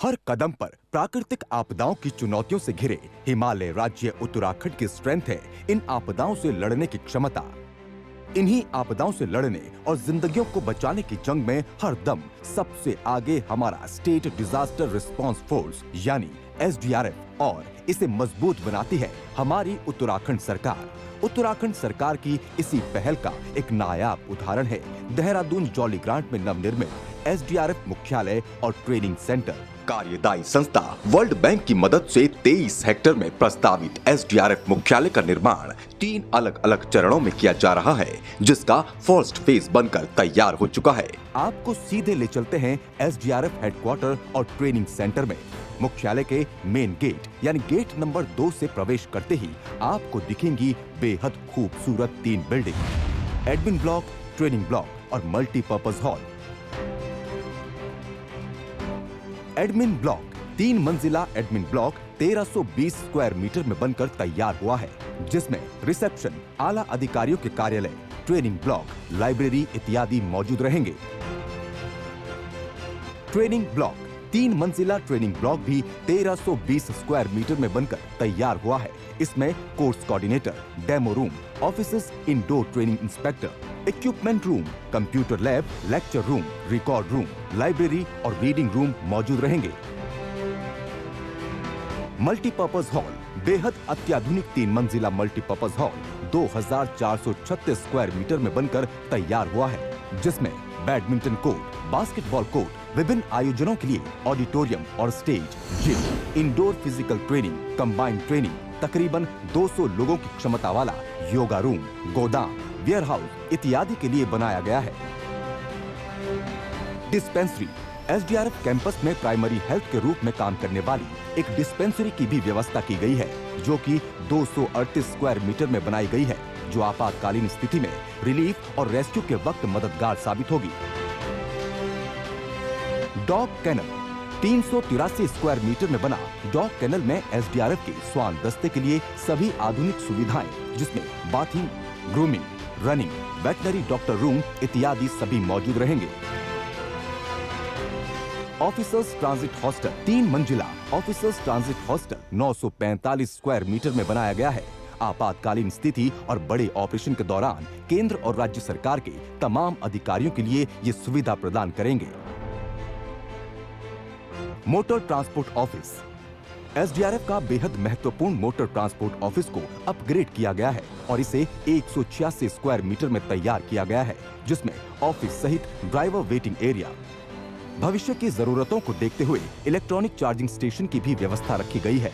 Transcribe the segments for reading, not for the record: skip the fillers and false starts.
हर कदम पर प्राकृतिक आपदाओं की चुनौतियों से घिरे हिमालय राज्य उत्तराखंड की स्ट्रेंथ है इन आपदाओं से लड़ने की क्षमता। इन्हीं आपदाओं से लड़ने और जिंदगियों को बचाने की जंग में हर दम सबसे आगे हमारा स्टेट डिजास्टर रिस्पांस फोर्स यानी SDRF, और इसे मजबूत बनाती है हमारी उत्तराखंड सरकार। उत्तराखंड सरकार की इसी पहल का एक नायाब उदाहरण है देहरादून जॉली ग्रांट में नवनिर्मित SDRF मुख्यालय और ट्रेनिंग सेंटर। कार्यदायी संस्था वर्ल्ड बैंक की मदद से 23 हेक्टेयर में प्रस्तावित SDRF मुख्यालय का निर्माण 3 अलग अलग चरणों में किया जा रहा है, जिसका फर्स्ट फेज बनकर तैयार हो चुका है। आपको सीधे ले चलते हैं SDRF हेडक्वार्टर और ट्रेनिंग सेंटर में। मुख्यालय के मेन गेट यानी गेट नंबर 2 से प्रवेश करते ही आपको दिखेंगी बेहद खूबसूरत 3 building, admin block, training block और मल्टीपर्पज हॉल। एडमिन ब्लॉक 3 मंजिला एडमिन ब्लॉक 1320 स्क्वायर मीटर में बनकर तैयार हुआ है, जिसमें रिसेप्शन, आला अधिकारियों के कार्यालय, ट्रेनिंग ब्लॉक, लाइब्रेरी इत्यादि मौजूद रहेंगे। ट्रेनिंग ब्लॉक 3 मंजिला ट्रेनिंग ब्लॉक भी 1320 स्क्वायर मीटर में बनकर तैयार हुआ है। इसमें course coordinator, demo room, offices, indoor training inspector, equipment room, computer lab, lecture room, record room, library और रीडिंग रूम मौजूद रहेंगे। मल्टीपर्पज हॉल बेहद अत्याधुनिक 3 मंजिला मल्टीपर्पज हॉल 2436 स्क्वायर मीटर में बनकर तैयार हुआ है, जिसमें बैडमिंटन कोर्ट, बास्केटबॉल कोर्ट, विभिन्न आयोजनों के लिए ऑडिटोरियम और stage, gym, indoor physical training, combined training, तकरीबन 200 लोगों की क्षमता वाला योगा रूम, गोदाम, वेयर हाउस इत्यादि के लिए बनाया गया है। डिस्पेंसरी SDRF कैंपस में प्राइमरी हेल्थ के रूप में काम करने वाली एक डिस्पेंसरी की भी व्यवस्था की गई है, जो कि 238 स्क्वायर मीटर में बनाई गई है, जो आपातकालीन स्थिति में रिलीफ और रेस्क्यू के वक्त मददगार साबित होगी। डॉग केनल 383 स्क्वायर मीटर में बना डॉग केनल में SDRF के स्वान दस्ते के लिए सभी आधुनिक सुविधाएं, जिसमें bathing, grooming, running, veterinary doctor room इत्यादि सभी मौजूद रहेंगे। ऑफिसर्स ट्रांजिट हॉस्टल 3 मंजिला officers transit hostel 945 square metre में बनाया गया है। आपातकालीन स्थिति और बड़े ऑपरेशन के दौरान केंद्र और राज्य सरकार के तमाम अधिकारियों के लिए ये सुविधा प्रदान करेंगे। मोटर ट्रांसपोर्ट ऑफिस SDRF का बेहद महत्वपूर्ण मोटर ट्रांसपोर्ट ऑफिस को अपग्रेड किया गया है और इसे 186 स्क्वायर मीटर में तैयार किया गया है, जिसमें ऑफिस सहित ड्राइवर वेटिंग एरिया, भविष्य की जरूरतों को देखते हुए इलेक्ट्रॉनिक चार्जिंग स्टेशन की भी व्यवस्था रखी गई है।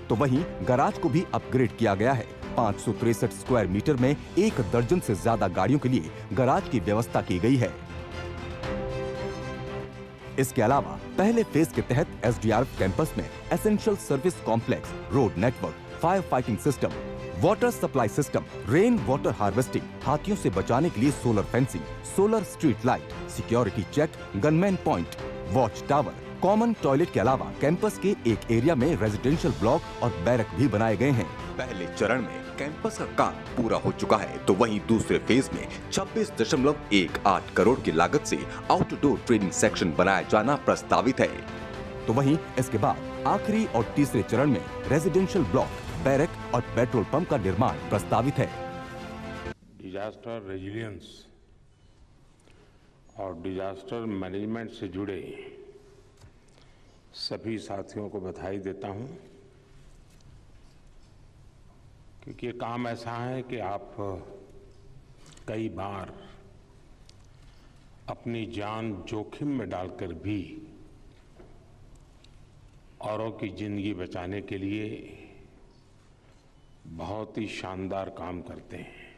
तो वहीं गैराज को भी अपग्रेड किया गया है। 563 स्क्वायर मीटर में 1 दर्जन से ज्यादा गाड़ियों के लिए गैराज की व्यवस्था की गई है। इसके अलावा पहले फेज के तहत SDRF कैंपस में essential service complex, road network, fire fighting system, water supply system, rain water harvesting, हाथियों से बचाने के लिए solar fencing, solar street light, security check, gunman point, watch tower, common toilet के अलावा कैंपस के एक एरिया में रेजिडेंशियल ब्लॉक और बैरक भी बनाए गए हैं। पहले चरण में कैंपस का काम पूरा हो चुका है, तो वहीं दूसरे फेज में 26.18 करोड़ की लागत से आउटडोर ट्रेनिंग सेक्शन बनाया जाना प्रस्तावित है। तो वहीं इसके बाद आखिरी और तीसरे चरण में रेजिडेंशियल ब्लॉक, बैरक और पेट्रोल पंप का निर्माण प्रस्तावित है। डिजास्टर रेजिलियंस और डिजास्टर मैनेजमेंट से जुड़े सभी साथियों को बधाई देता हूं, क्योंकि ये काम ऐसा है कि आप कई बार अपनी जान जोखिम में डालकर भी औरों की जिंदगी बचाने के लिए बहुत ही शानदार काम करते हैं।